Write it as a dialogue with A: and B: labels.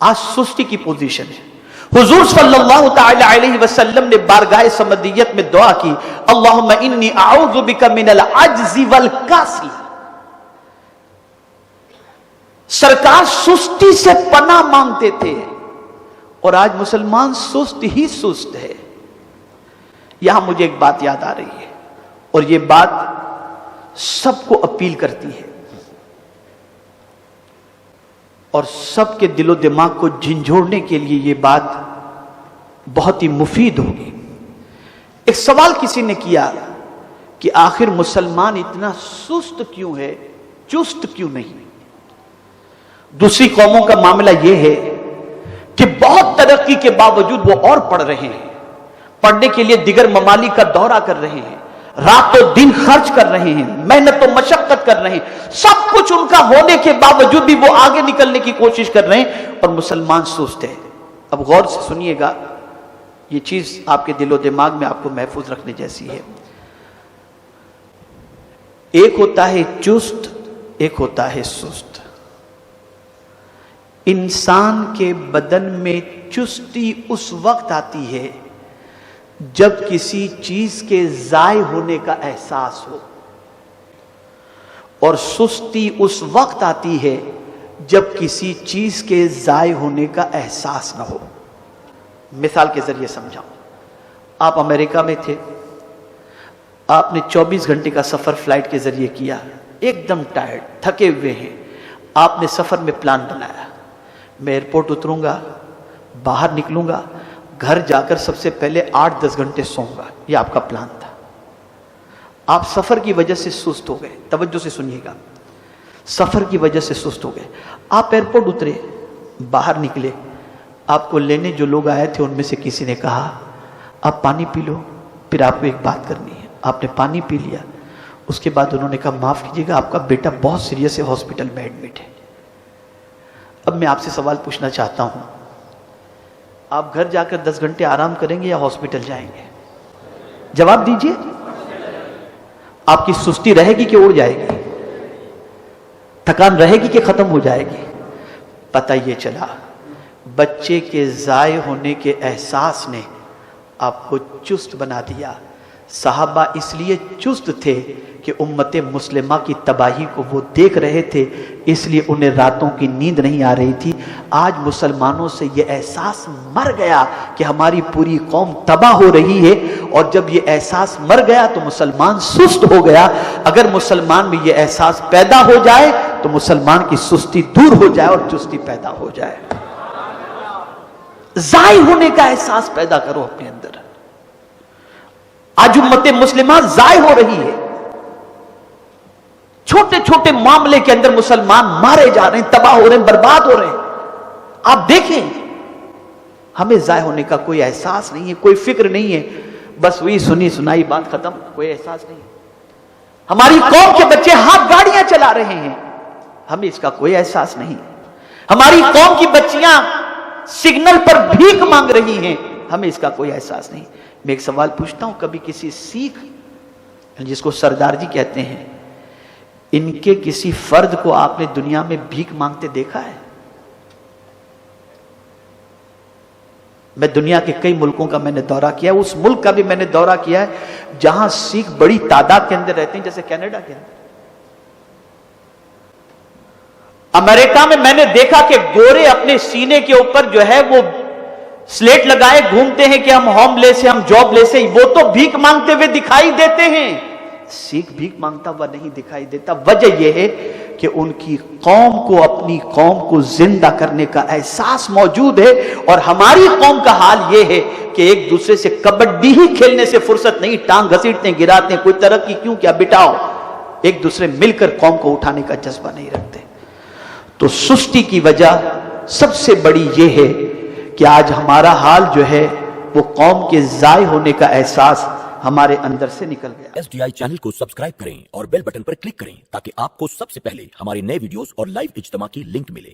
A: آج سستی کی پوزیشن ہے. حضور صلی اللہ تعالی علیہ وسلم نے بارگاہ سمدیت میں دعا کی, اللہم انی اعوذ بک من العجز والکسل. سرکار سستی سے پناہ مانگتے تھے, اور آج مسلمان سست ہی سست ہے. یہاں مجھے ایک بات یاد آ رہی ہے, اور یہ بات سب کو اپیل کرتی ہے اور سب کے دل و دماغ کو جھنجھوڑنے کے لیے یہ بات بہت ہی مفید ہوگی. ایک سوال کسی نے کیا کہ آخر مسلمان اتنا سست کیوں ہے, چست کیوں نہیں؟ دوسری قوموں کا معاملہ یہ ہے کہ بہت ترقی کے باوجود وہ اور پڑھ رہے ہیں, پڑھنے کے لیے دیگر ممالک کا دورہ کر رہے ہیں, رات و دن خرچ کر رہے ہیں, محنت و مشقت کر رہے ہیں, سب کچھ ان کا ہونے کے باوجود بھی وہ آگے نکلنے کی کوشش کر رہے ہیں, اور مسلمان سست ہے. اب غور سے سنیے گا, یہ چیز آپ کے دل و دماغ میں آپ کو محفوظ رکھنے جیسی ہے. ایک ہوتا ہے چست, ایک ہوتا ہے سست. انسان کے بدن میں چستی اس وقت آتی ہے جب کسی چیز کے ضائع ہونے کا احساس ہو, اور سستی اس وقت آتی ہے جب کسی چیز کے ضائع ہونے کا احساس نہ ہو. مثال کے ذریعے سمجھاؤں. آپ امریکہ میں تھے, آپ نے 24 گھنٹے کا سفر فلائٹ کے ذریعے کیا, ایک دم ٹائرڈ, تھکے ہوئے ہیں. آپ نے سفر میں پلان بنایا, میں ایئرپورٹ اتروں گا, باہر نکلوں گا, گھر جا کر سب سے پہلے 8-10 گھنٹے سوؤں گا. یہ آپ کا پلان تھا. آپ سفر کی وجہ سے سست ہو گئے. توجہ سے سنیے گا, سفر کی وجہ سے سست ہو گئے. آپ ایئرپورٹ اترے, باہر نکلے, آپ کو لینے جو لوگ آئے تھے ان میں سے کسی نے کہا آپ پانی پی لو, پھر آپ کو ایک بات کرنی ہے. آپ نے پانی پی لیا. اس کے بعد انہوں نے کہا معاف کیجیے گا, آپ کا بیٹا بہت سیریس ہے, ہاسپٹل میں ایڈمٹ ہے. اب میں آپ سے سوال پوچھنا چاہتا ہوں, آپ گھر جا کر 10 گھنٹے آرام کریں گے یا ہاسپٹل جائیں گے؟ جواب دیجئے. آپ کی سستی رہے گی کہ اڑ جائے گی؟ تھکان رہے گی کہ ختم ہو جائے گی؟ پتہ یہ چلا بچے کے ضائع ہونے کے احساس نے آپ کو چست بنا دیا. صحابہ اس لیے چست تھے کہ امت مسلمہ کی تباہی کو وہ دیکھ رہے تھے, اس لیے انہیں راتوں کی نیند نہیں آ رہی تھی. آج مسلمانوں سے یہ احساس مر گیا کہ ہماری پوری قوم تباہ ہو رہی ہے, اور جب یہ احساس مر گیا تو مسلمان سست ہو گیا. اگر مسلمان میں یہ احساس پیدا ہو جائے تو مسلمان کی سستی دور ہو جائے اور چستی پیدا ہو جائے. ضائع ہونے کا احساس پیدا کرو اپنے اندر. آج امت مسلمہ ضائع ہو رہی ہے. چھوٹے چھوٹے معاملے کے اندر مسلمان مارے جا رہے ہیں, تباہ ہو رہے ہیں, برباد ہو رہے ہیں. آپ دیکھیں, ہمیں ضائع ہونے کا کوئی احساس نہیں ہے, کوئی فکر نہیں ہے, بس وہی سنی سنائی بات ختم, کوئی احساس نہیں. ہماری قوم کے بچے ہاتھ گاڑیاں چلا رہے ہیں, ہمیں اس کا کوئی احساس نہیں. ہماری قوم کی بچیاں سگنل پر بھیک مانگ رہی ہیں, ہمیں اس کا کوئی احساس نہیں. میں ایک سوال پوچھتا ہوں, کبھی کسی سکھ جس کو سردار جی کہتے ہیں, ان کے کسی فرد کو آپ نے دنیا میں بھیک مانگتے دیکھا ہے؟ میں دنیا کے کئی ملکوں کا میں نے دورہ کیا ہے, اس ملک کا بھی میں نے دورہ کیا ہے جہاں سکھ بڑی تعداد کے اندر رہتے ہیں, جیسے کینیڈا کے اندر. امریکہ میں نے دیکھا کہ گورے اپنے سینے کے اوپر جو ہے وہ سلیٹ لگائے گھومتے ہیں کہ ہم ہوم لیس ہیں, ہم جاب لیس ہیں. وہ تو بھیک مانگتے ہوئے دکھائی دیتے ہیں, سکھ بھیک مانگتا ہوا نہیں دکھائی دیتا. وجہ یہ ہے کہ ان کی قوم کو, اپنی قوم کو زندہ کرنے کا احساس موجود ہے. اور ہماری قوم کا حال یہ ہے کہ ایک دوسرے سے کبڈی ہی کھیلنے سے فرصت نہیں, ٹانگ گھسیٹتے ہیں, گراتے ہیں. کوئی ترقی کیوں کیا بٹاؤ, ایک دوسرے مل کر قوم کو اٹھانے کا جذبہ نہیں رکھتے. تو سستی کی وجہ سب سے بڑی یہ ہے کہ آج ہمارا حال جو ہے وہ قوم کے ضائع ہونے کا احساس ہمارے اندر سے نکل گیا.
B: SDI چینل کو سبسکرائب کریں اور بیل بٹن پر کلک کریں تاکہ آپ کو سب سے پہلے ہمارے نئے ویڈیوز اور لائیو اجتماع کی لنک ملے.